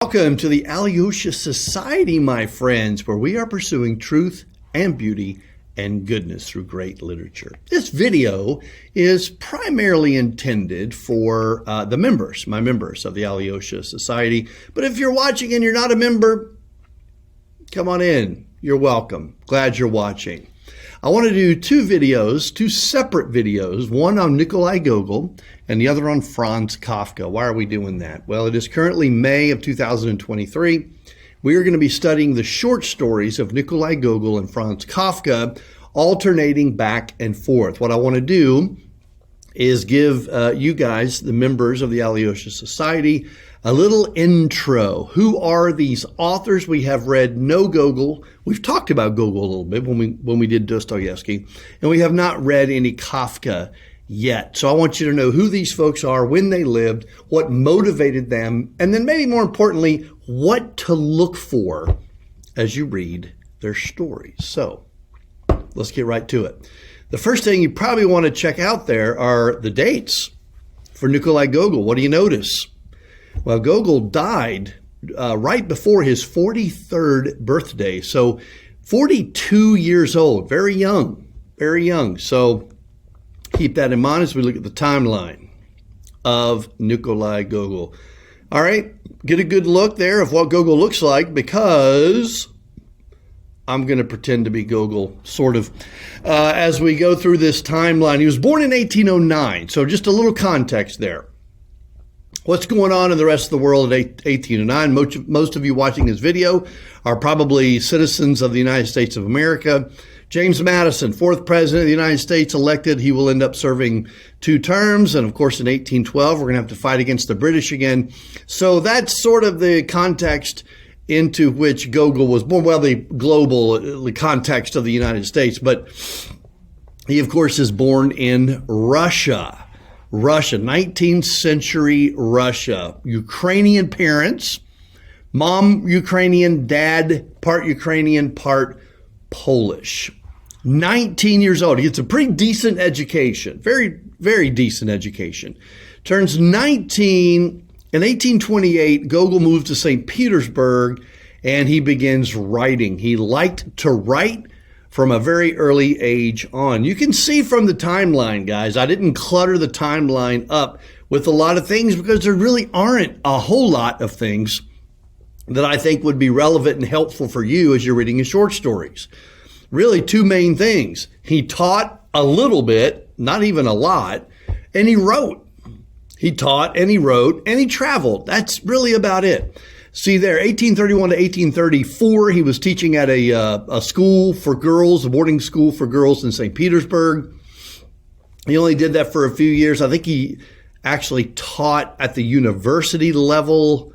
Welcome to the Alyosha Society, my friends, where we are pursuing truth and beauty and goodness through great literature. This video is primarily intended for the members, my members of the Alyosha Society. But if you're watching and you're not a member, come on in. You're welcome. Glad you're watching. I want to do two separate videos, one on Nikolai Gogol and the other on Franz Kafka. Why are we doing that? Well, it is currently May of 2023. We are going to be studying the short stories of Nikolai Gogol and Franz Kafka, alternating back and forth. What I want to do is give you guys, the members of the Alyosha Society, a little intro. Who are these authors? We have read no Gogol. We've talked about Gogol a little bit when we did Dostoevsky, and we have not read any Kafka yet. So I want you to know who these folks are, when they lived, what motivated them, and then maybe more importantly, what to look for as you read their stories. So let's get right to it. The first thing you probably want to check out there are the dates for Nikolai Gogol. What do you notice? Well, Gogol died right before his 43rd birthday. So 42 years old, very young, very young. So keep that in mind as we look at the timeline of Nikolai Gogol. All right, get a good look there of what Gogol looks like, because I'm going to pretend to be Gogol, sort of, as we go through this timeline. He was born in 1809, so just a little context there. What's going on in the rest of the world at 1809? Most of you watching this video are probably citizens of the United States of America. James Madison, fourth president of the United States, elected. He will end up serving 2 terms. And of course, in 1812, we're going to have to fight against the British again. So that's sort of the context into which Gogol was born. Well, the global context of the United States. But he, of course, is born in Russia. 19th century Russia. Ukrainian parents, mom Ukrainian, dad part Ukrainian, part Polish. 19 years old. He gets a pretty decent education, very, very decent education. Turns 19 in 1828. Gogol moved to St. Petersburg and he begins writing. He liked to write from a very early age on. You can see from the timeline, guys, I didn't clutter the timeline up with a lot of things because there really aren't a whole lot of things that I think would be relevant and helpful for you as you're reading his short stories. Really, 2 main things. He taught a little bit, not even a lot, and he wrote. He taught and he wrote and he traveled. That's really about it. See there, 1831 to 1834, he was teaching at a school for girls, a boarding school for girls in St. Petersburg. He only did that for a few years. I think he actually taught at the university level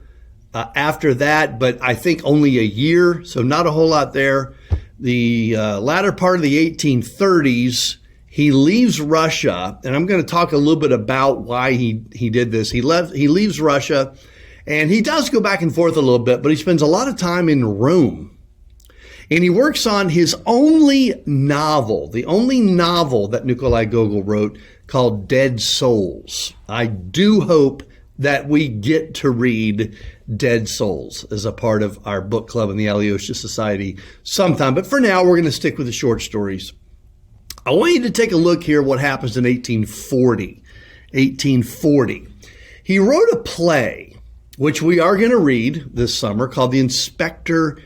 after that, but I think only a year, so not a whole lot there. The latter part of the 1830s, he leaves Russia, and I'm going to talk a little bit about why he did this. He leaves Russia. And he does go back and forth a little bit, but he spends a lot of time in Rome. And he works on his only novel, the only novel that Nikolai Gogol wrote, called Dead Souls. I do hope that we get to read Dead Souls as a part of our book club in the Alyosha Society sometime. But for now, we're going to stick with the short stories. I want you to take a look here what happens in 1840. 1840. He wrote a play, which we are going to read this summer, called The Inspector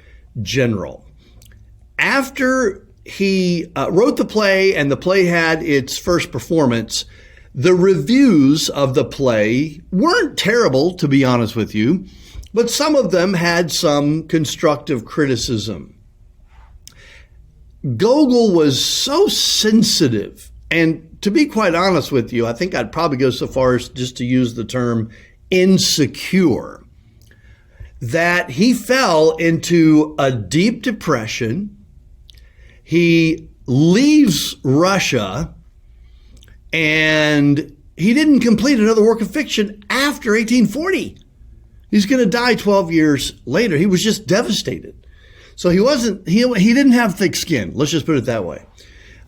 General. After he wrote the play and the play had its first performance, the reviews of the play weren't terrible, to be honest with you, but some of them had some constructive criticism. Gogol was so sensitive, and to be quite honest with you, I think I'd probably go so far as just to use the term insecure, that he fell into a deep depression. He leaves Russia and he didn't complete another work of fiction after 1840. He's going to die 12 years later. He was just devastated. So he didn't have thick skin. Let's just put it that way.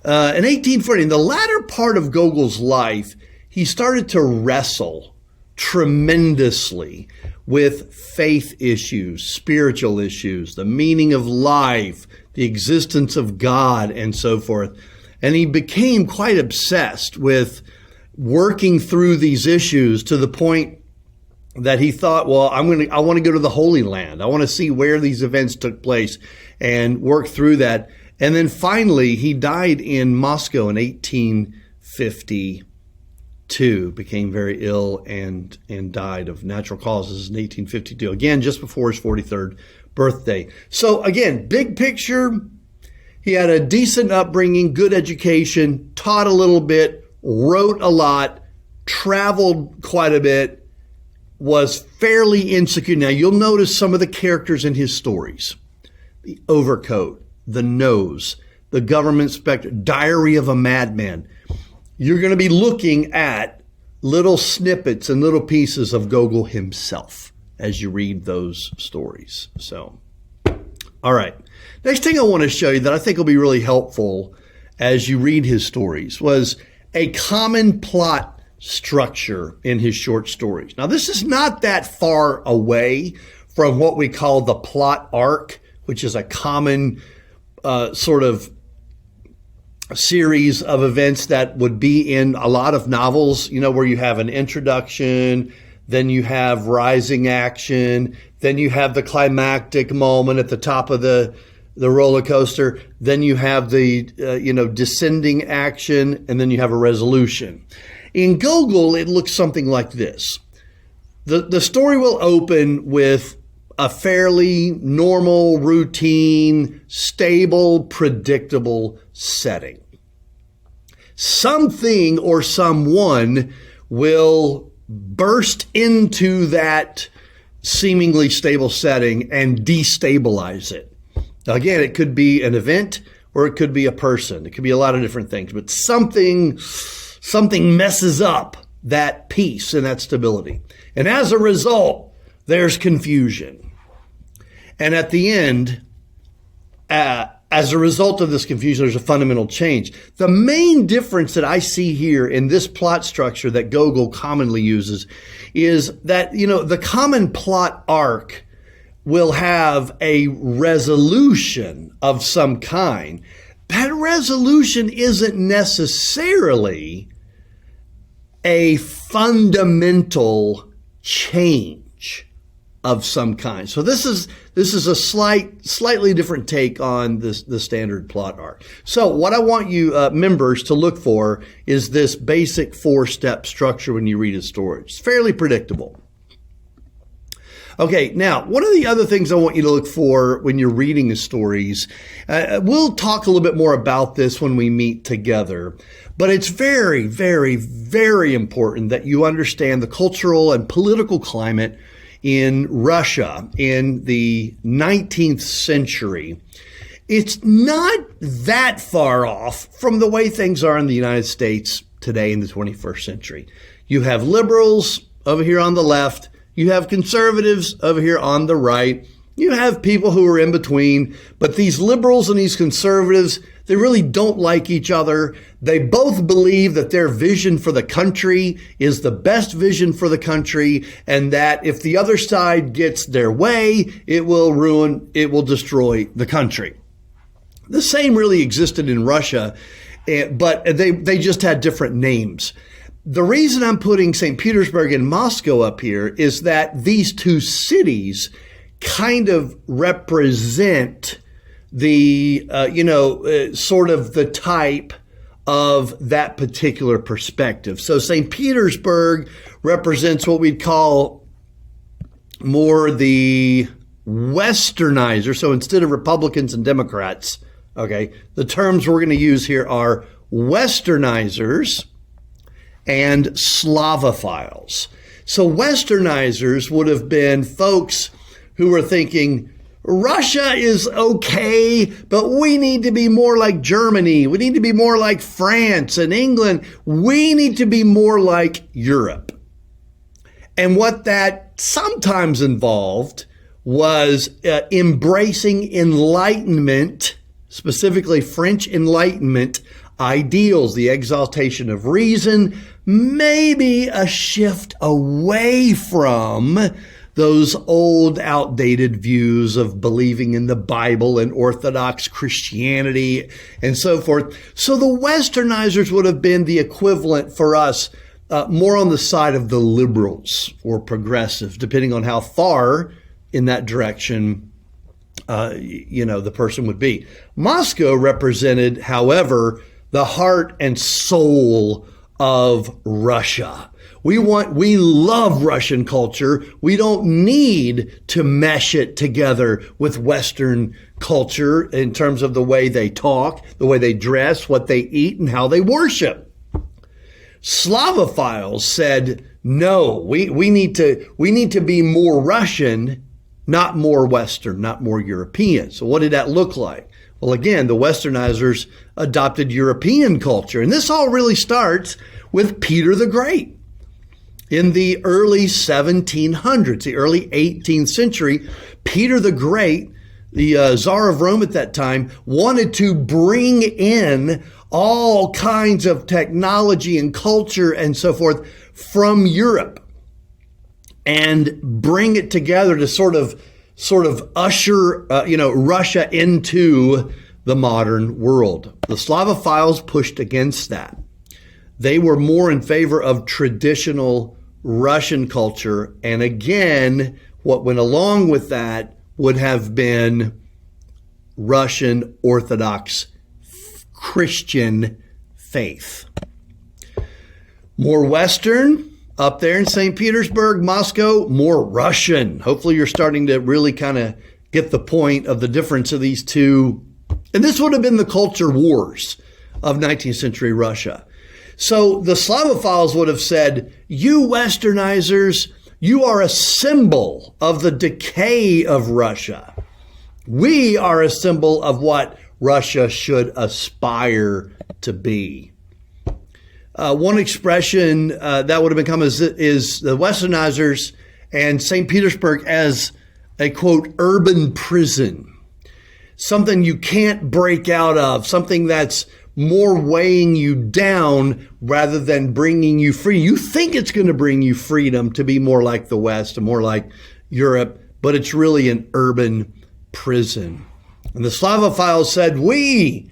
In 1840, in the latter part of Gogol's life, he started to wrestle tremendously with faith issues, spiritual issues, the meaning of life, the existence of God, and so forth. And he became quite obsessed with working through these issues to the point that he thought, well, I want to go to the Holy Land. I want to see where these events took place and work through that. And then finally, he died in Moscow in 1852, became very ill and died of natural causes in 1852, again, just before his 43rd birthday. So again, big picture, he had a decent upbringing, good education, taught a little bit, wrote a lot, traveled quite a bit, was fairly insecure. Now, you'll notice some of the characters in his stories. The Overcoat, The Nose, The Government Spectre, Diary of a Madman. You're going to be looking at little snippets and little pieces of Gogol himself as you read those stories. So, all right. Next thing I want to show you that I think will be really helpful as you read his stories was a common plot structure in his short stories. Now, this is not that far away from what we call the plot arc, which is a common sort of series of events that would be in a lot of novels, you know, where you have an introduction, then you have rising action, then you have the climactic moment at the top of the roller coaster, then you have the, descending action, and then you have a resolution. In Gogol, it looks something like this. The story will open with a fairly normal, routine, stable, predictable setting. Something or someone will burst into that seemingly stable setting and destabilize it. Now, again, it could be an event or it could be a person. It could be a lot of different things, but something messes up that peace and that stability. And as a result, there's confusion. And at the end, as a result of this confusion, there's a fundamental change. The main difference that I see here in this plot structure that Gogol commonly uses is that, the common plot arc will have a resolution of some kind. That resolution isn't necessarily a fundamental change of some kind. So this is a slightly different take on the standard plot arc. So what I want you members to look for is this basic 4-step structure when you read a story. It's fairly predictable. Okay, now, one of the other things I want you to look for when you're reading the stories, we'll talk a little bit more about this when we meet together, but it's very, very, very important that you understand the cultural and political climate in Russia in the 19th century. It's not that far off from the way things are in the United States today in the 21st century. You have liberals over here on the left. You have conservatives over here on the right. You have people who are in between, but these liberals and these conservatives, they really don't like each other. They both believe that their vision for the country is the best vision for the country, and that if the other side gets their way, it will destroy the country. The same really existed in Russia, but they just had different names. The reason I'm putting St. Petersburg and Moscow up here is that these two cities kind of represent the, sort of the type of that particular perspective. So St. Petersburg represents what we'd call more the Westernizer. So instead of Republicans and Democrats, okay, the terms we're going to use here are Westernizers and Slavophiles. So Westernizers would have been folks who were thinking, Russia is okay, but we need to be more like Germany. We need to be more like France and England. We need to be more like Europe. And what that sometimes involved was embracing Enlightenment, specifically French Enlightenment ideals, the exaltation of reason, maybe a shift away from those old, outdated views of believing in the Bible and Orthodox Christianity and so forth. So the Westernizers would have been the equivalent for us, more on the side of the liberals or progressives, depending on how far in that direction, the person would be. Moscow represented, however, the heart and soul of Russia. We love Russian culture. We don't need to mesh it together with Western culture in terms of the way they talk, the way they dress, what they eat, and how they worship. Slavophiles said, no, we need to be more Russian, not more Western, not more European. So what did that look like? Well, again, the Westernizers adopted European culture. And this all really starts with Peter the Great. In the early 1700s, the early 18th century, Peter the Great, the Tsar of Rome at that time, wanted to bring in all kinds of technology and culture and so forth from Europe and bring it together to sort of usher, Russia into the modern world. The Slavophiles pushed against that. They were more in favor of traditional Russian culture. And again, what went along with that would have been Russian Orthodox Christian faith. More Western up there in St. Petersburg, Moscow, more Russian. Hopefully you're starting to really kind of get the point of the difference of these two. And this would have been the culture wars of 19th century Russia. So the Slavophiles would have said, you Westernizers, you are a symbol of the decay of Russia. We are a symbol of what Russia should aspire to be. One expression that would have become is the Westernizers and St. Petersburg as a, quote, urban prison. Something you can't break out of, something that's more weighing you down rather than bringing you free. You think it's going to bring you freedom to be more like the West and more like Europe, but it's really an urban prison. And the Slavophiles said, we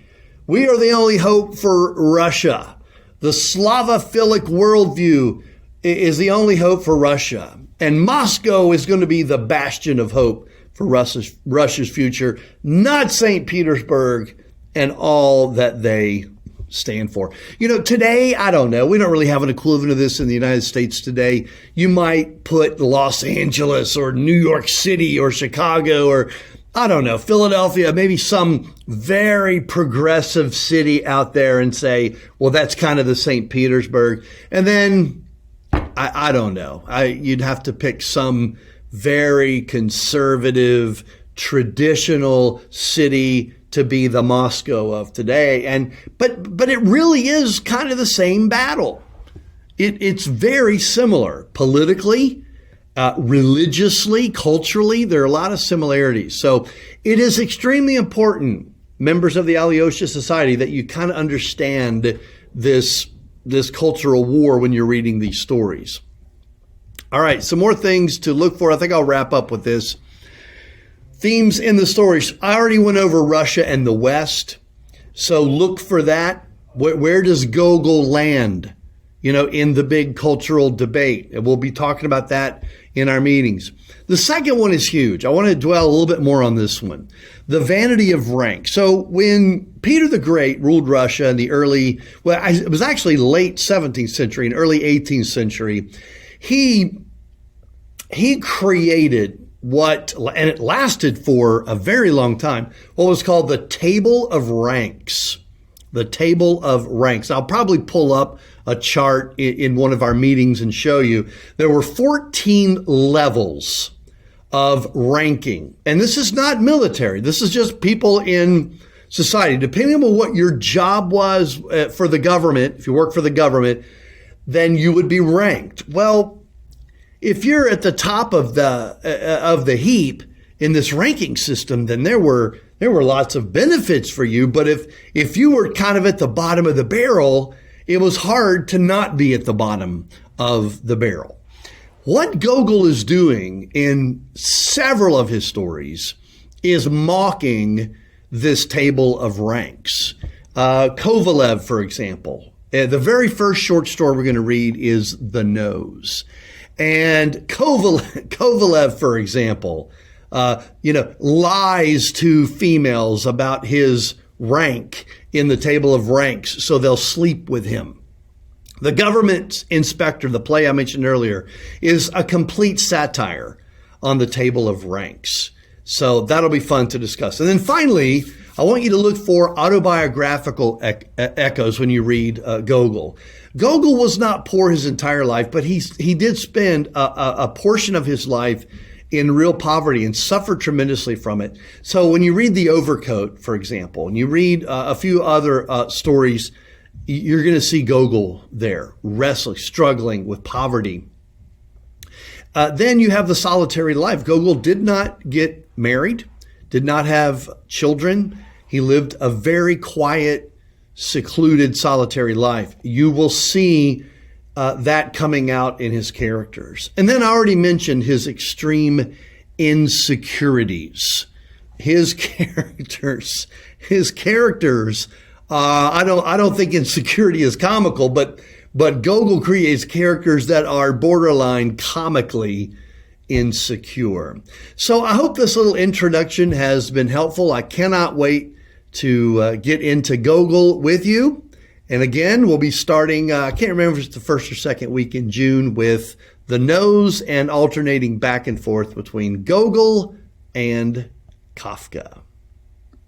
are the only hope for Russia. The Slavophilic worldview is the only hope for Russia. And Moscow is going to be the bastion of hope for Russia's future, not St. Petersburg and all that they stand for. Today, I don't know. We don't really have an equivalent of this in the United States today. You might put Los Angeles or New York City or Chicago or, I don't know, Philadelphia, maybe some very progressive city out there and say, well, that's kind of the St. Petersburg. And then, I don't know. You'd have to pick some very conservative, traditional city to be the Moscow of today. But it really is kind of the same battle. It's very similar politically, religiously, culturally. There are a lot of similarities. So it is extremely important, members of the Alyosha Society, that you kind of understand this cultural war when you're reading these stories. All right, some more things to look for. I think I'll wrap up with this. Themes in the stories. I already went over Russia and the West. So look for that. Where does Gogol land, in the big cultural debate? And we'll be talking about that in our meetings. The second one is huge. I want to dwell a little bit more on this one. The vanity of rank. So when Peter the Great ruled Russia in the it was actually late 17th century and early 18th century, he created and it lasted for a very long time, what was called the Table of Ranks. The Table of Ranks. I'll probably pull up a chart in one of our meetings and show you. There were 14 levels of ranking. And this is not military. This is just people in society. Depending on what your job was for the government, if you work for the government, then you would be ranked. Well, if you're at the top of the heap in this ranking system, then there were lots of benefits for you. But if you were kind of at the bottom of the barrel, it was hard to not be at the bottom of the barrel. What Gogol is doing in several of his stories is mocking this table of ranks. Kovalev, for example, the very first short story we're going to read is The Nose. And Kovalev, for example, lies to females about his rank in the table of ranks so they'll sleep with him. The Government Inspector, the play I mentioned earlier, is a complete satire on the table of ranks. So that'll be fun to discuss. And then finally, I want you to look for autobiographical echoes when you read Gogol. Gogol was not poor his entire life, but he did spend a portion of his life in real poverty and suffered tremendously from it. So when you read The Overcoat, for example, and you read a few other stories, you're going to see Gogol there, wrestling, struggling with poverty. Then you have The Solitary Life. Gogol did not get married, did not have children. He lived a very quiet, secluded, solitary life. You will see that coming out in his characters. And then I already mentioned his extreme insecurities. His characters, I don't think insecurity is comical, but Gogol creates characters that are borderline comically insecure. So I hope this little introduction has been helpful. I cannot wait to get into Gogol with you. And again, we'll be starting, I can't remember if it's the first or second week in June, with The Nose and alternating back and forth between Gogol and Kafka.